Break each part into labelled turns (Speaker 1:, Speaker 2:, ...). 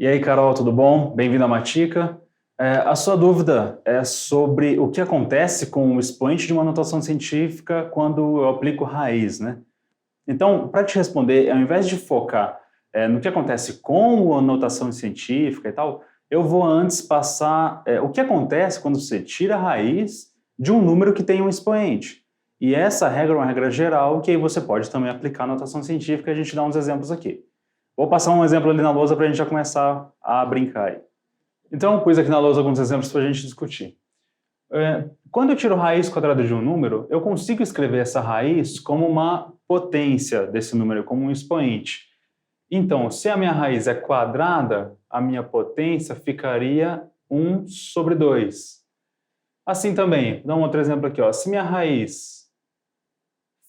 Speaker 1: E aí, Carol, tudo bom? Bem-vindo à Matica. A sua dúvida é sobre o que acontece com o expoente de uma notação científica quando eu aplico raiz, né? Então, para te responder, ao invés de focar no que acontece com a notação científica e tal, eu vou antes passar o que acontece quando você tira a raiz de um número que tem um expoente. E essa regra é uma regra geral que aí você pode também aplicar na notação científica, e a gente dá uns exemplos aqui. Vou passar um exemplo ali na lousa para a gente já começar a brincar aí. Então, eu pus aqui na lousa alguns exemplos para a gente discutir. Quando eu tiro raiz quadrada de um número, eu consigo escrever essa raiz como uma potência desse número, como um expoente. Então, se a minha raiz é quadrada, a minha potência ficaria 1 sobre 2. Assim também, vou dar um outro exemplo aqui. Se minha raiz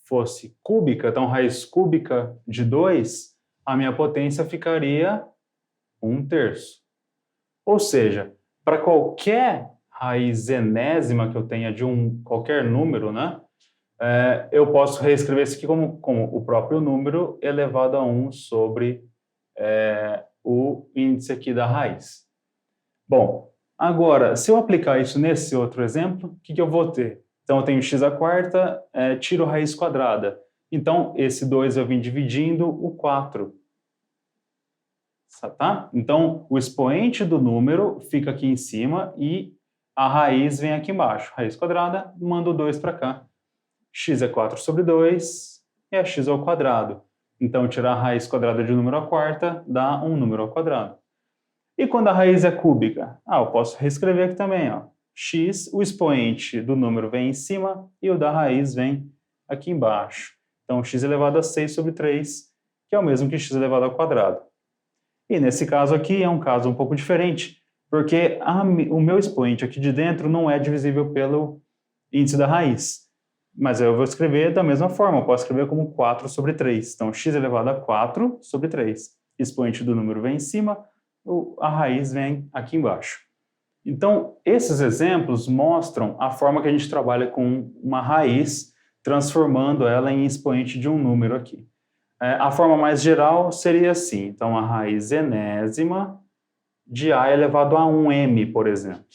Speaker 1: fosse cúbica, então raiz cúbica de 2, a minha potência ficaria 1/3. Ou seja, para qualquer raiz enésima que eu tenha de qualquer número, né, eu posso reescrever isso aqui como o próprio número elevado a 1 sobre o índice aqui da raiz. Bom, agora, se eu aplicar isso nesse outro exemplo, o que eu vou ter? Então, eu tenho x à quarta, tiro raiz quadrada. Então, esse 2 eu vim dividindo o 4. Tá? Então, o expoente do número fica aqui em cima e a raiz vem aqui embaixo. Raiz quadrada, mando o 2 para cá. X é 4 sobre 2 e é x ao quadrado. Então, tirar a raiz quadrada de um número à quarta dá um número ao quadrado. E quando a raiz é cúbica? Eu posso reescrever aqui também. X, o expoente do número vem em cima e o da raiz vem aqui embaixo. Então, x elevado a 6 sobre 3, que é o mesmo que x elevado ao quadrado. E nesse caso aqui é um caso um pouco diferente, porque o meu expoente aqui de dentro não é divisível pelo índice da raiz. Mas eu vou escrever da mesma forma, eu posso escrever como 4 sobre 3. Então, x elevado a 4 sobre 3. Expoente do número vem em cima, a raiz vem aqui embaixo. Então, esses exemplos mostram a forma que a gente trabalha com uma raiz, transformando ela em expoente de um número aqui. A forma mais geral seria assim. Então, a raiz enésima de a elevado a 1m, por exemplo.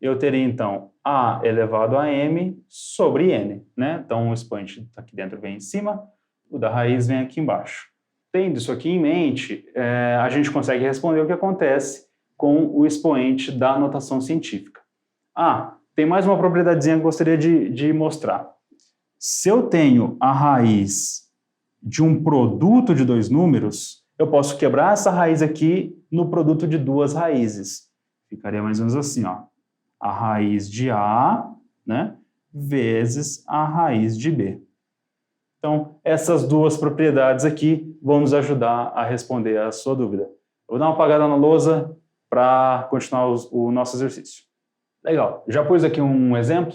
Speaker 1: Eu teria, então, a elevado a m sobre n, né? Então, o expoente aqui dentro vem em cima, o da raiz vem aqui embaixo. Tendo isso aqui em mente, a gente consegue responder o que acontece com o expoente da notação científica. Tem mais uma propriedadezinha que eu gostaria de mostrar. Se eu tenho a raiz de um produto de dois números, eu posso quebrar essa raiz aqui no produto de duas raízes. Ficaria mais ou menos assim, a raiz de A, né, vezes a raiz de B. Então, essas duas propriedades aqui vão nos ajudar a responder a sua dúvida. Eu vou dar uma apagada na lousa para continuar o nosso exercício. Legal, já pus aqui um exemplo.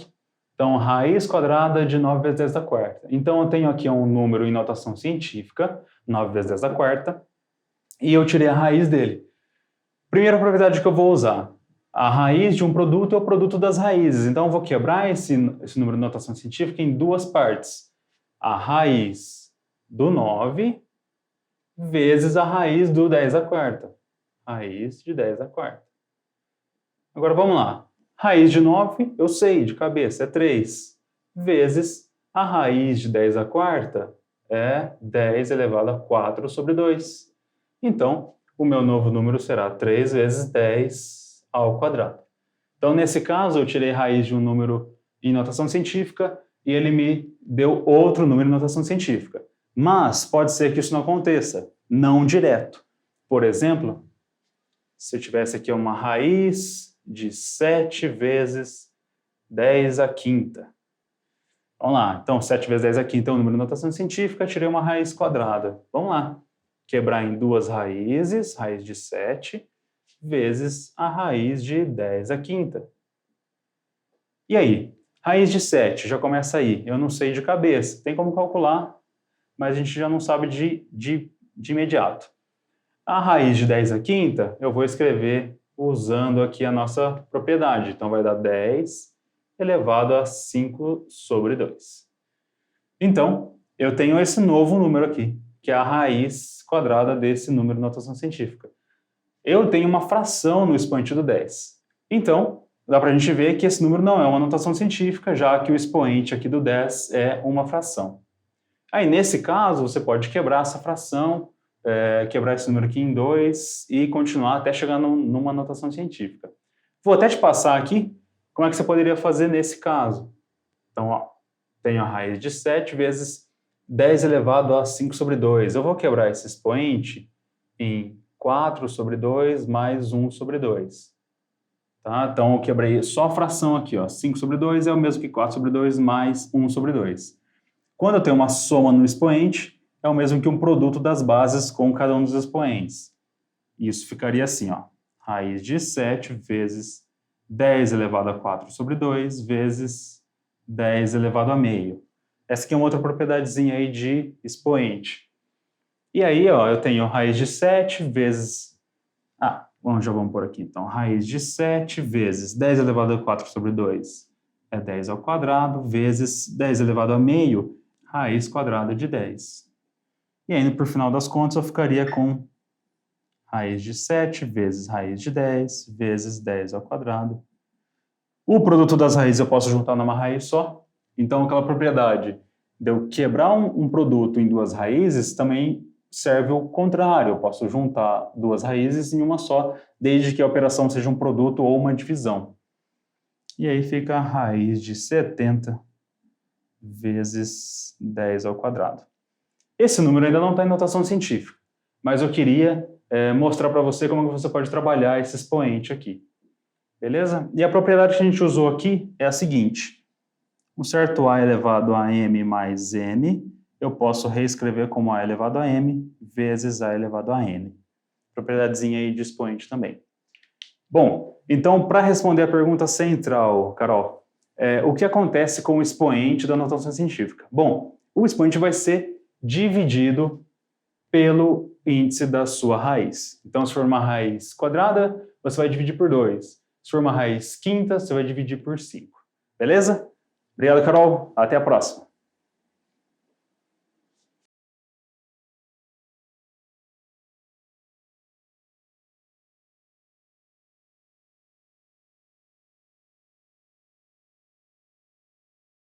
Speaker 1: Então, raiz quadrada de 9 vezes 10 da quarta. Então, eu tenho aqui um número em notação científica, 9 vezes 10 da quarta, e eu tirei a raiz dele. Primeira propriedade que eu vou usar. A raiz de um produto é o produto das raízes. Então, eu vou quebrar esse número de notação científica em duas partes. A raiz do 9 vezes a raiz do 10 à quarta. Raiz de 10 à quarta. Agora, vamos lá. Raiz de 9, eu sei, de cabeça, é 3, vezes a raiz de 10 à quarta é 10 elevado a 4 sobre 2. Então, o meu novo número será 3 vezes 10 ao quadrado. Então, nesse caso, eu tirei raiz de um número em notação científica e ele me deu outro número em notação científica. Mas pode ser que isso não aconteça, não direto. Por exemplo, se eu tivesse aqui uma raiz de 7 vezes 10 à quinta. Vamos lá, então 7 vezes 10 à quinta é um número de notação científica, tirei uma raiz quadrada. Vamos lá, quebrar em duas raízes, raiz de 7 vezes a raiz de 10 à quinta. E aí? Raiz de 7, já começa aí, eu não sei de cabeça, tem como calcular, mas a gente já não sabe de imediato. A raiz de 10 à quinta, eu vou escrever usando aqui a nossa propriedade. Então, vai dar 10 elevado a 5 sobre 2. Então, eu tenho esse novo número aqui, que é a raiz quadrada desse número de notação científica. eu tenho uma fração no expoente do 10. Então, dá para a gente ver que esse número não é uma notação científica, já que o expoente aqui do 10 é uma fração. Aí, nesse caso, você pode quebrar essa fração, quebrar esse número aqui em 2 e continuar até chegar numa notação científica. Vou até te passar aqui como é que você poderia fazer nesse caso. Então, ó, tenho a raiz de 7 vezes 10 elevado a 5 sobre 2. Eu vou quebrar esse expoente em 4 sobre 2 mais 1 sobre 2. Tá? Então, eu quebrei só a fração aqui. Ó. 5 sobre 2 é o mesmo que 4 sobre 2 mais 1 sobre 2. Quando eu tenho uma soma no expoente, é o mesmo que um produto das bases com cada um dos expoentes. Isso ficaria assim, ó. Raiz de 7 vezes 10 elevado a 4 sobre 2 vezes 10 elevado a meio. Essa aqui é uma outra propriedadezinha aí de expoente. E aí, ó, eu tenho raiz de 7 vezes... já vamos por aqui, então. Raiz de 7 vezes 10 elevado a 4 sobre 2 é 10 ao quadrado, vezes 10 elevado a meio, raiz quadrada de 10. E aí, por final das contas, eu ficaria com raiz de 7 vezes raiz de 10 vezes 10 ao quadrado. O produto das raízes eu posso juntar numa raiz só. Então, aquela propriedade de eu quebrar um produto em duas raízes também serve o contrário. Eu posso juntar duas raízes em uma só, desde que a operação seja um produto ou uma divisão. E aí fica a raiz de 70 vezes 10 ao quadrado. Esse número ainda não está em notação científica, mas eu queria mostrar para você como você pode trabalhar esse expoente aqui. Beleza? E a propriedade que a gente usou aqui é a seguinte. Um certo a elevado a m mais n, eu posso reescrever como a elevado a m vezes a elevado a n. Propriedadezinha aí de expoente também. Bom, então, para responder a pergunta central, Carol, o que acontece com o expoente da notação científica? Bom, o expoente vai ser dividido pelo índice da sua raiz. Então, se for uma raiz quadrada, você vai dividir por 2. Se for uma raiz quinta, você vai dividir por 5. Beleza? Obrigado, Carol. Até a próxima.